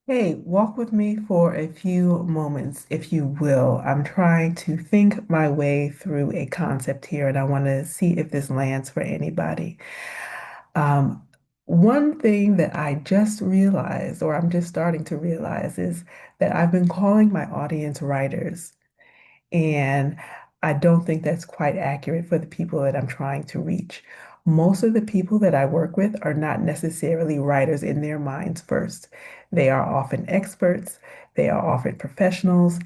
Hey, walk with me for a few moments, if you will. I'm trying to think my way through a concept here, and I want to see if this lands for anybody. Um, One thing that I just realized, or I'm just starting to realize, is that I've been calling my audience writers. And I don't think that's quite accurate for the people that I'm trying to reach. Most of the people that I work with are not necessarily writers in their minds first. They are often experts, they are often professionals,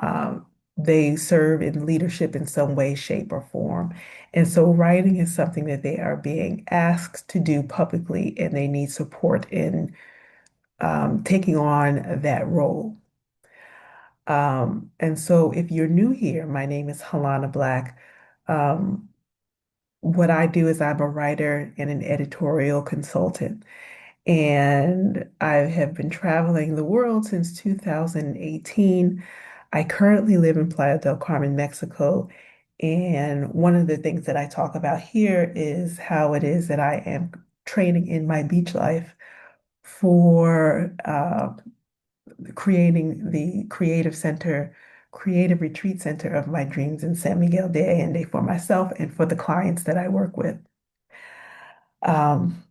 um, they serve in leadership in some way, shape, or form. And so writing is something that they are being asked to do publicly, and they need support in taking on that role. And so if you're new here, my name is Halana Black. Um, what I do is I'm a writer and an editorial consultant. And I have been traveling the world since 2018. I currently live in Playa del Carmen, Mexico. And one of the things that I talk about here is how it is that I am training in my beach life for creating the creative retreat center of my dreams in San Miguel de Allende for myself and for the clients that I work with. Um,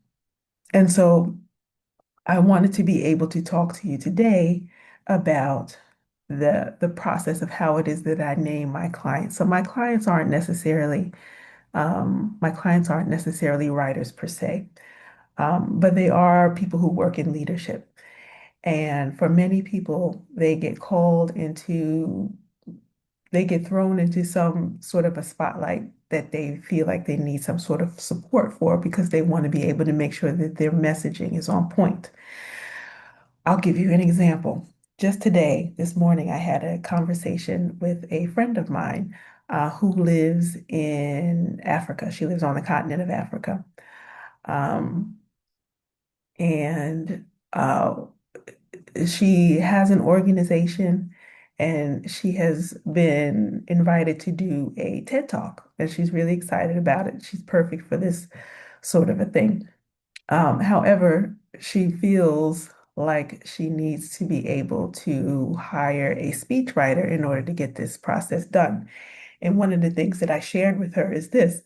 and so I wanted to be able to talk to you today about the process of how it is that I name my clients. So my clients aren't necessarily writers per se, but they are people who work in leadership. And for many people, they get thrown into some sort of a spotlight that they feel like they need some sort of support for because they want to be able to make sure that their messaging is on point. I'll give you an example. Just today, this morning, I had a conversation with a friend of mine who lives in Africa. She lives on the continent of Africa. Um, and she has an organization and she has been invited to do a TED Talk, and she's really excited about it. She's perfect for this sort of a thing. However, she feels like she needs to be able to hire a speechwriter in order to get this process done. And one of the things that I shared with her is this.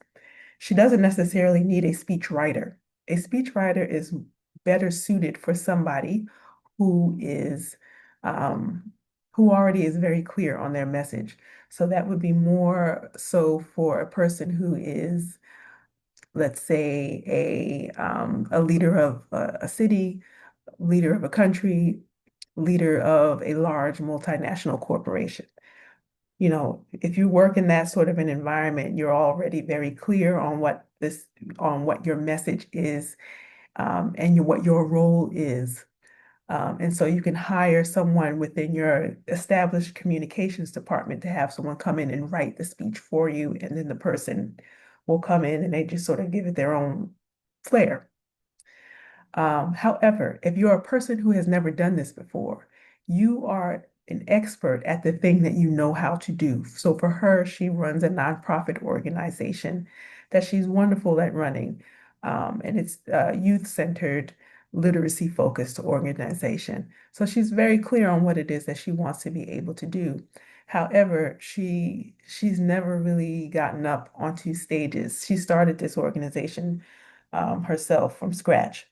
She doesn't necessarily need a speech writer. A speech writer is better suited for somebody who is who already is very clear on their message. So that would be more so for a person who is, let's say, a leader of a city, leader of a country, leader of a large multinational corporation. You know, if you work in that sort of an environment, you're already very clear on what your message is, and what your role is. And so you can hire someone within your established communications department to have someone come in and write the speech for you, and then the person will come in and they just sort of give it their own flair. However, if you're a person who has never done this before, you are an expert at the thing that you know how to do. So for her, she runs a nonprofit organization that she's wonderful at running. And it's a youth-centered, literacy-focused organization. So she's very clear on what it is that she wants to be able to do. However, she's never really gotten up onto stages. She started this organization herself from scratch.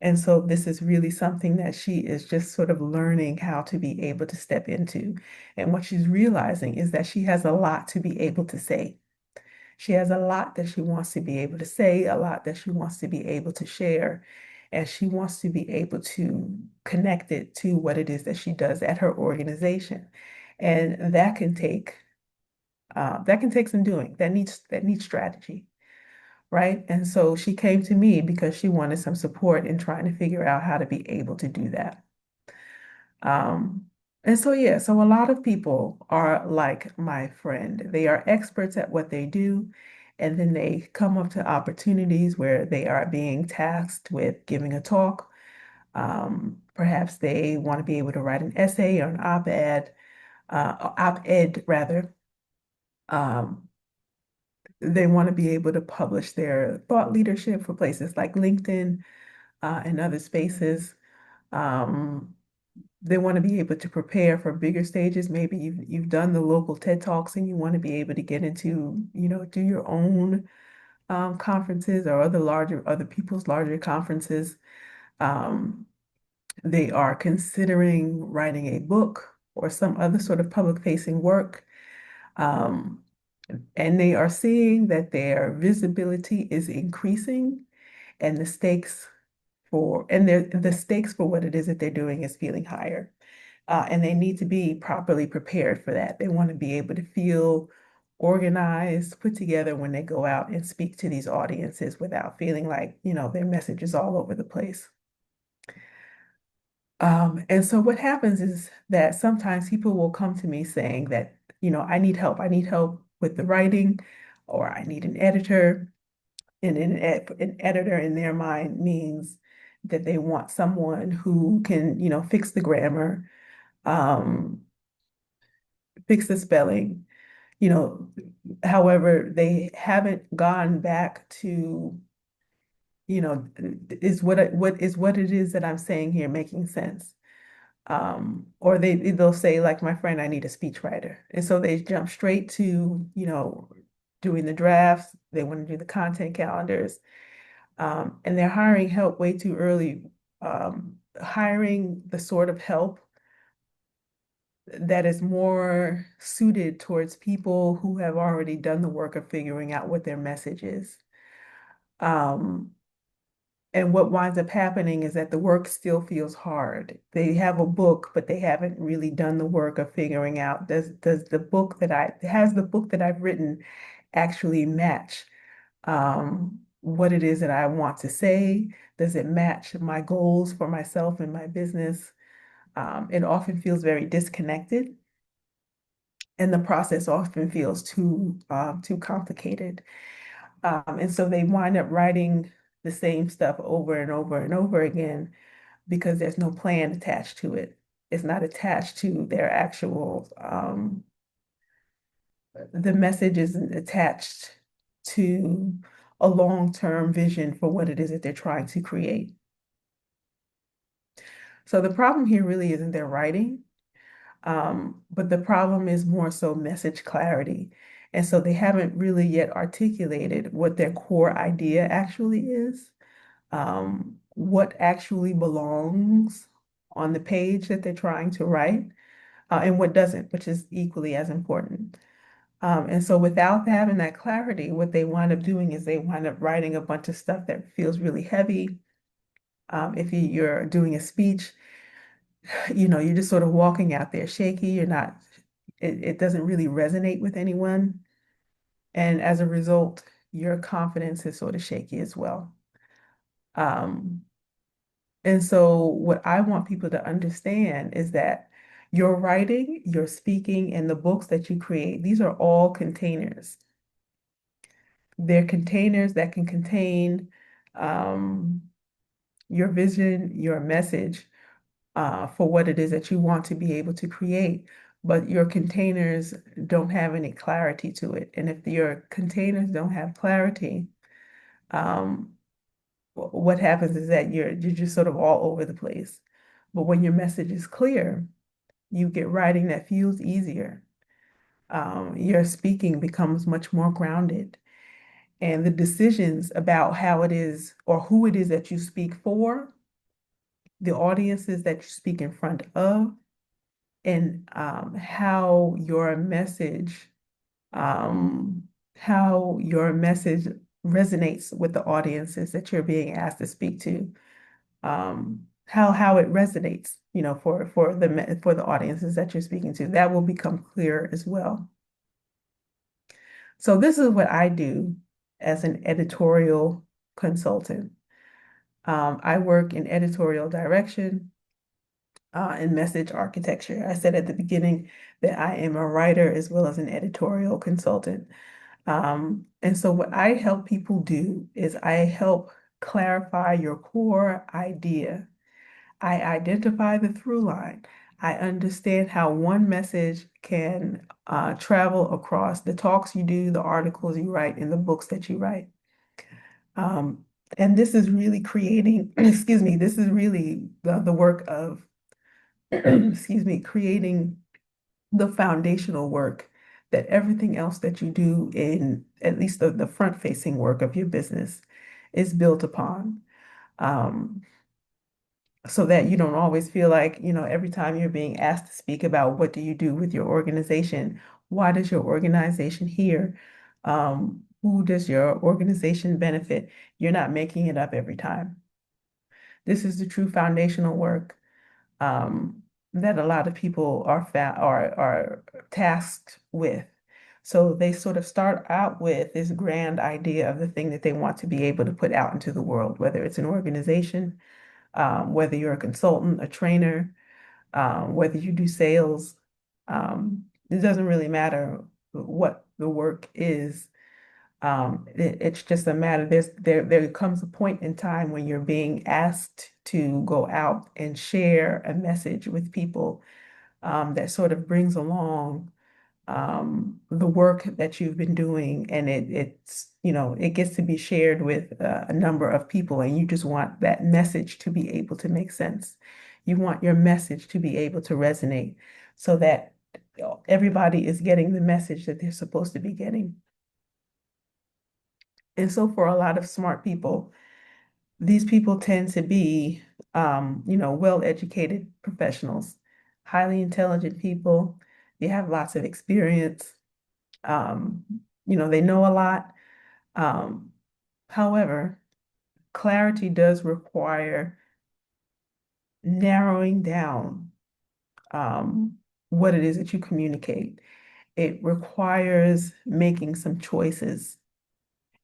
And so this is really something that she is just sort of learning how to be able to step into. And what she's realizing is that she has a lot to be able to say. She has a lot that she wants to be able to say, a lot that she wants to be able to share, and she wants to be able to connect it to what it is that she does at her organization. And that can take some doing. That needs strategy, right? And so she came to me because she wanted some support in trying to figure out how to be able to do that. Um, and so, yeah, so a lot of people are like my friend. They are experts at what they do, and then they come up to opportunities where they are being tasked with giving a talk. Perhaps they want to be able to write an essay or an op-ed rather. Um, they want to be able to publish their thought leadership for places like LinkedIn and other spaces. Um, they want to be able to prepare for bigger stages. Maybe you've done the local TED Talks and you want to be able to get into, do your own conferences or other people's larger conferences. Um, they are considering writing a book or some other sort of public facing work. Um, and they are seeing that their visibility is increasing and the stakes for what it is that they're doing is feeling higher. And they need to be properly prepared for that. They want to be able to feel organized, put together when they go out and speak to these audiences without feeling like, their message is all over the place. And so what happens is that sometimes people will come to me saying that, I need help. I need help with the writing, or I need an editor. And an editor in their mind means that they want someone who can, fix the grammar, um, fix the spelling, you know, however, they haven't gone back to, what it is that I'm saying here making sense? Or they'll say, like my friend, I need a speechwriter. And so they jump straight to, doing the drafts. They want to do the content calendars. And they're hiring help way too early, hiring the sort of help that is more suited towards people who have already done the work of figuring out what their message is. Um, and what winds up happening is that the work still feels hard. They have a book, but they haven't really done the work of figuring out, has the book that I've written actually match what it is that I want to say? Does it match my goals for myself and my business? It often feels very disconnected, and the process often feels too complicated. And so they wind up writing the same stuff over and over and over again because there's no plan attached to it. It's not attached to their actual, the message isn't attached to a long-term vision for what it is that they're trying to create. So the problem here really isn't their writing, but the problem is more so message clarity. And so they haven't really yet articulated what their core idea actually is, what actually belongs on the page that they're trying to write, and what doesn't, which is equally as important. And so without having that clarity, what they wind up doing is they wind up writing a bunch of stuff that feels really heavy. If you're doing a speech, you're just sort of walking out there shaky. It doesn't really resonate with anyone. And as a result, your confidence is sort of shaky as well. Um, and so what I want people to understand is that your writing, your speaking, and the books that you create, these are all containers. They're containers that can contain um, your vision, your message for what it is that you want to be able to create. But your containers don't have any clarity to it. And if your containers don't have clarity, um, what happens is that you're just sort of all over the place. But when your message is clear, you get writing that feels easier. Your speaking becomes much more grounded. And the decisions about how it is or who it is that you speak for, the audiences that you speak in front of, and um, how your message resonates with the audiences that you're being asked to speak to, how it resonates, for the audiences that you're speaking to, that will become clear as well. So this is what I do as an editorial consultant. I work in editorial direction and message architecture. I said at the beginning that I am a writer as well as an editorial consultant. And so what I help people do is I help clarify your core idea. I identify the through line. I understand how one message can travel across the talks you do, the articles you write, and the books that you write. Um, and this is really creating, excuse me, this is really the work of excuse me, creating the foundational work that everything else that you do in at least the front-facing work of your business is built upon. Um, so that you don't always feel like, every time you're being asked to speak about what do you do with your organization, why does your organization hear? Who does your organization benefit? You're not making it up every time. This is the true foundational work that a lot of people are tasked with. So they sort of start out with this grand idea of the thing that they want to be able to put out into the world, whether it's an organization, whether you're a consultant, a trainer, whether you do sales. It doesn't really matter what the work is. It's just a matter. There comes a point in time when you're being asked to go out and share a message with people that sort of brings along the work that you've been doing, and it gets to be shared with a number of people, and you just want that message to be able to make sense. You want your message to be able to resonate so that everybody is getting the message that they're supposed to be getting. And so for a lot of smart people, these people tend to be, well-educated professionals, highly intelligent people. They have lots of experience. Um, they know a lot. Um, However, clarity does require narrowing down what it is that you communicate. It requires making some choices.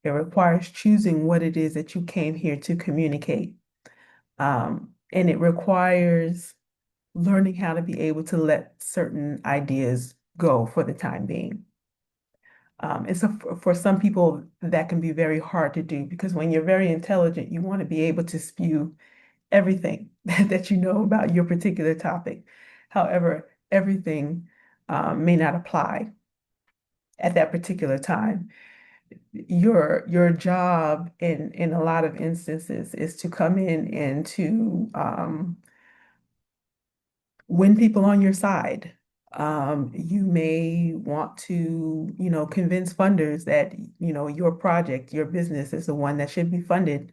It requires choosing what it is that you came here to communicate. And it requires learning how to be able to let certain ideas go for the time being. And so for some people, that can be very hard to do because when you're very intelligent, you want to be able to spew everything that you know about your particular topic. However, everything may not apply at that particular time. Your job in a lot of instances is to come in and to win people on your side. You may want to, convince funders that, your project, your business is the one that should be funded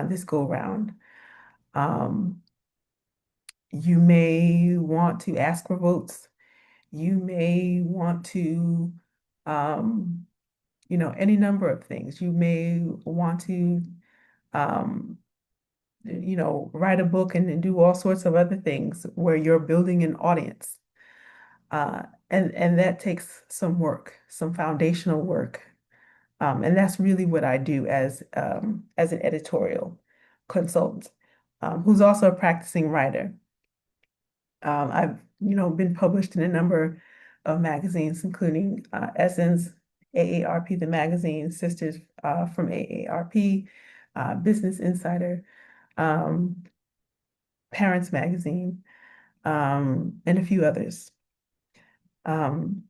this go round. Um, you may want to ask for votes. You may want to, um, any number of things. You may want to, um, write a book and do all sorts of other things where you're building an audience. Uh, and that takes some work, some foundational work. And that's really what I do as an editorial consultant, who's also a practicing writer. I've, been published in a number of magazines, including Essence, AARP, the magazine, Sisters from AARP, Business Insider, um, Parents Magazine, and a few others. Um,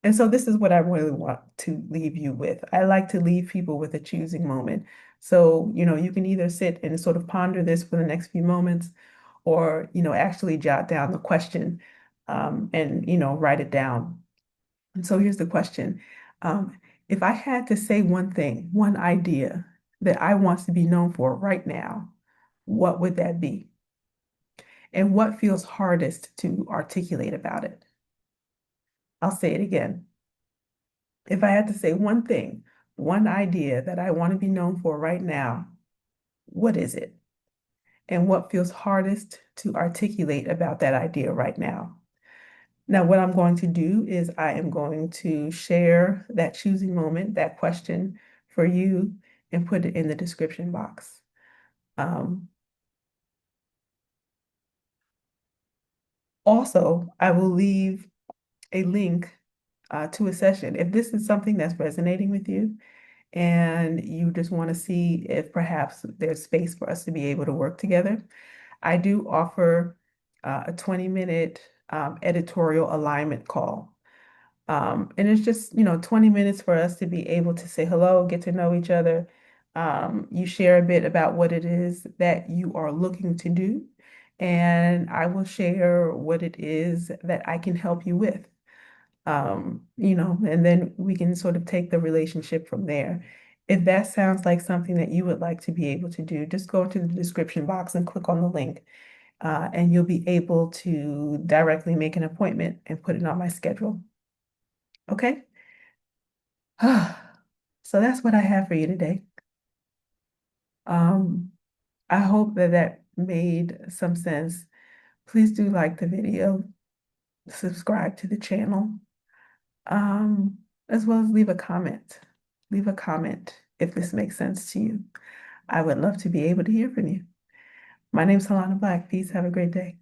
And so this is what I really want to leave you with. I like to leave people with a choosing moment. So, you can either sit and sort of ponder this for the next few moments or, actually jot down the question and, write it down. And so here's the question. If I had to say one thing, one idea that I want to be known for right now, what would that be? And what feels hardest to articulate about it? I'll say it again. If I had to say one thing, one idea that I want to be known for right now, what is it? And what feels hardest to articulate about that idea right now? Now, what I'm going to do is I am going to share that choosing moment, that question for you, and put it in the description box. Um, Also, I will leave a link to a session. If this is something that's resonating with you, and you just want to see if perhaps there's space for us to be able to work together. I do offer a 20-minute editorial alignment call. And it's just, 20 minutes for us to be able to say hello, get to know each other. You share a bit about what it is that you are looking to do, and I will share what it is that I can help you with. And then we can sort of take the relationship from there. If that sounds like something that you would like to be able to do, just go to the description box and click on the link, and you'll be able to directly make an appointment and put it on my schedule. Okay? So that's what I have for you today. Um, I hope that that made some sense. Please do like the video, subscribe to the channel, um, as well as leave a comment. Leave a comment if this makes sense to you. I would love to be able to hear from you. My name's Helena Black. Peace. Have a great day.